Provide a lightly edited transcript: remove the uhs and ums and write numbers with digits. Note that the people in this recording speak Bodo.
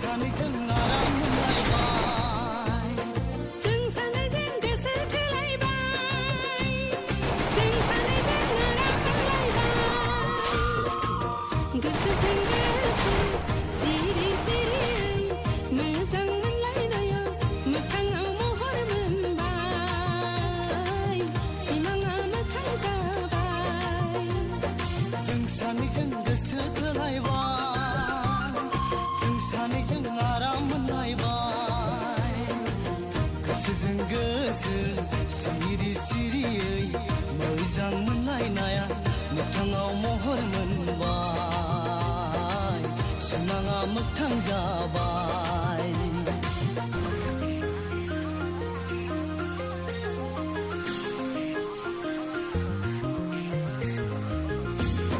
सानैजों आराम मोनलायबाय जों सानैजों गोसो थोलायबाय जों सानैजों आराम मोनलायबाय गोसोजों गोसो सिरि सिरियै मोजां मोनलायनायाव मोखाङाव महर मोनबाय सिमाङा मोखां जाबाय जों सानैजों गोसो थोलायबाय जों सानैजों आराम मोनलायबाय गोसोजों गोसो सिरि सिरियै मोजां मोनलायनाया मोखाङाव महर मोनबाय सिमाङा मोगथां जाबाय